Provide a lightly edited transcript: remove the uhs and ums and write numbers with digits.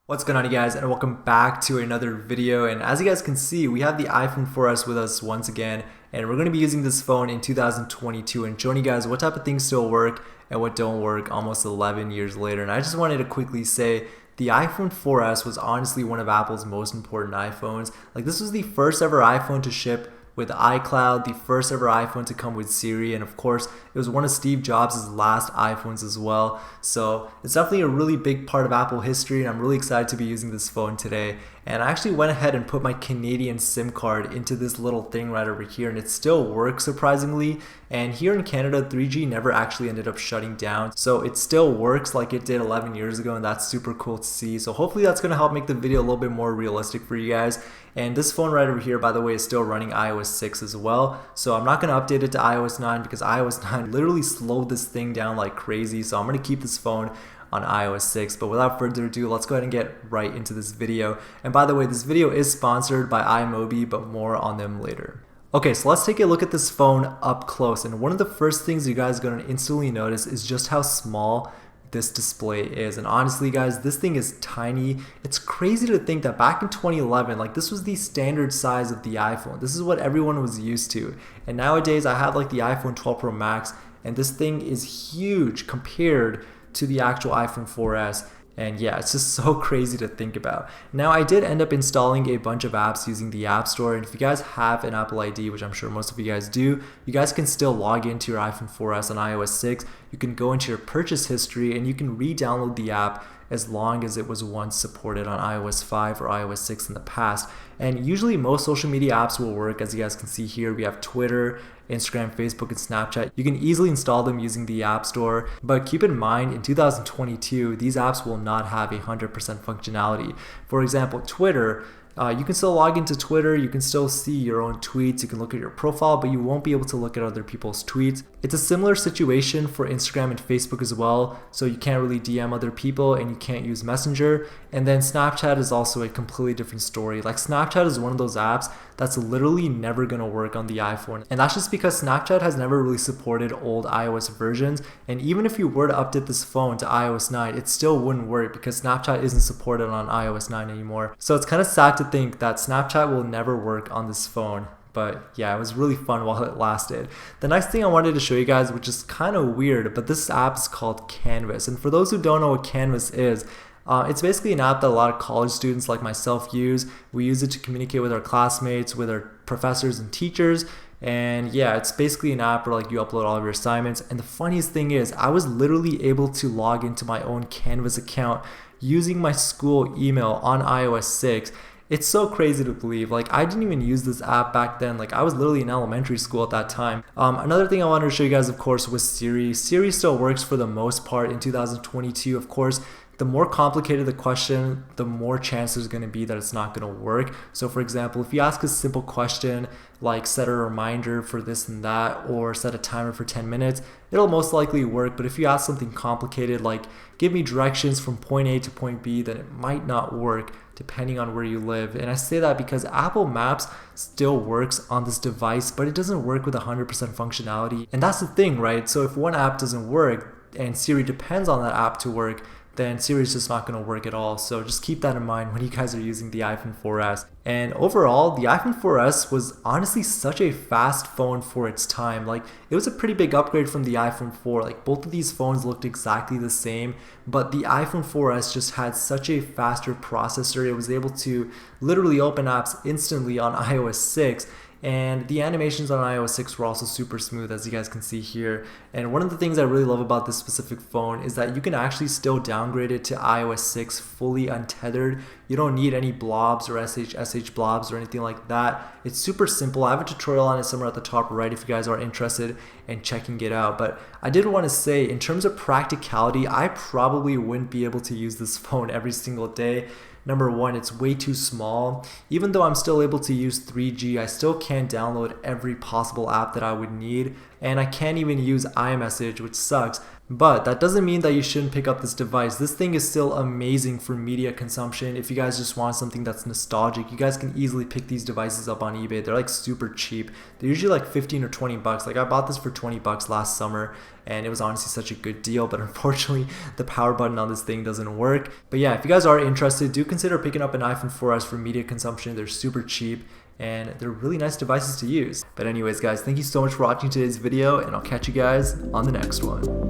What's going on, you guys, and welcome back to another video. And as you guys can see, we have the iPhone 4S with us once again, and we're going to be using this phone in 2022 and showing you guys what type of things still work and what don't work almost 11 years later. And I just wanted to quickly say the iPhone 4S was honestly one of Apple's most important iPhones. Like, this was the first ever iPhone to ship with iCloud, the first ever iPhone to come with Siri, and of course it was one of Steve Jobs' last iPhones as well. So it's definitely a really big part of Apple history, and I'm really excited to be using this phone today. And I actually went ahead and put my Canadian SIM card into this little thing right over here, and it still works surprisingly. And here in Canada, 3G never actually ended up shutting down, so it still works like it did 11 years ago, and that's super cool to see. So hopefully that's going to help make the video a little bit more realistic for you guys. And this phone right over here, by the way, is still running iOS 6 as well. So I'm not going to update it to iOS 9 because iOS 9 literally slowed this thing down like crazy. So I'm going to keep this phone on iOS 6. But without further ado, let's go ahead and get right into this video. And by the way, this video is sponsored by iMobi, but more on them later. Okay, so let's take a look at this phone up close. And one of the first things you guys are going to instantly notice is just how small this display is. And honestly, guys, this thing is tiny. It's crazy to think that back in 2011, like, this was the standard size of the iPhone. This is what everyone was used to. And nowadays I have like the iPhone 12 Pro Max, and this thing is huge compared to the actual iPhone 4S. And yeah, it's just so crazy to think about. Now, I did end up installing a bunch of apps using the App Store, and if you guys have an Apple ID, which I'm sure most of you guys do, you guys can still log into your iPhone 4S on iOS 6. You can go into your purchase history and you can re-download the app as long as it was once supported on iOS 5 or iOS 6 in the past. And usually most social media apps will work. As you guys can see here, we have Twitter, Instagram, Facebook, and Snapchat. You can easily install them using the App Store, but keep in mind, in 2022, these apps will not have 100% functionality. For example, Twitter, you can still log into Twitter, you can still see your own tweets, you can look at your profile, but you won't be able to look at other people's tweets. It's a similar situation for Instagram and Facebook as well, so you can't really DM other people and you can't use Messenger. And then Snapchat is also a completely different story. Like, Snapchat is one of those apps that's literally never going to work on the iPhone. And that's just because Snapchat has never really supported old iOS versions. And even if you were to update this phone to iOS 9, it still wouldn't work because Snapchat isn't supported on iOS 9 anymore. So it's kind of sad to think that Snapchat will never work on this phone. But yeah, it was really fun while it lasted. The next thing I wanted to show you guys, which is kind of weird, but this app is called Canvas. And for those who don't know what Canvas is, it's basically an app that a lot of college students like myself use. We use it to communicate with our classmates, with our professors and teachers. And yeah, it's basically an app where like you upload all of your assignments. And the funniest thing is, I was literally able to log into my own Canvas account using my school email on iOS 6. It's so crazy to believe. Like, I didn't even use this app back then. Like, I was literally in elementary school at that time. Another thing I wanted to show you guys, of course, was Siri. Siri still works for the most part in 2022. Of course, the more complicated the question, the more chance there's going to be that it's not going to work. So for example, if you ask a simple question like set a reminder for this and that, or set a timer for 10 minutes, it'll most likely work. But if you ask something complicated like give me directions from point A to point B, then it might not work depending on where you live. And I say that because Apple Maps still works on this device, but it doesn't work with 100% functionality. And that's the thing, right? So if one app doesn't work and Siri depends on that app to work, then Siri is just not going to work at all. So just keep that in mind when you guys are using the iPhone 4S. And overall, the iPhone 4S was honestly such a fast phone for its time. Like, it was a pretty big upgrade from the iPhone 4. Like, both of these phones looked exactly the same, but the iPhone 4S just had such a faster processor. It was able to literally open apps instantly on iOS 6. And the animations on iOS 6 were also super smooth, as you guys can see here. And one of the things I really love about this specific phone is that you can actually still downgrade it to iOS 6 fully untethered. You don't need any blobs or SH blobs or anything like that. It's super simple. I have a tutorial on it somewhere at the top right if you guys are interested in checking it out. But I did want to say, in terms of practicality, I probably wouldn't be able to use this phone every single day. Number one, it's way too small. Even though I'm still able to use 3G, I still can't download every possible app that I would need. And I can't even use iMessage, which sucks. But that doesn't mean that you shouldn't pick up this device. This thing is still amazing for media consumption. If you guys just want something that's nostalgic, you guys can easily pick these devices up on eBay. They're like super cheap. They're usually like 15 or 20 bucks. Like I bought this for 20 bucks last summer and it was honestly such a good deal, but unfortunately the power button on this thing doesn't work. But yeah, if you guys are interested, do consider picking up an iPhone 4S for media consumption. They're super cheap and they're really nice devices to use. But anyways guys, thank you so much for watching today's video and I'll catch you guys on the next one.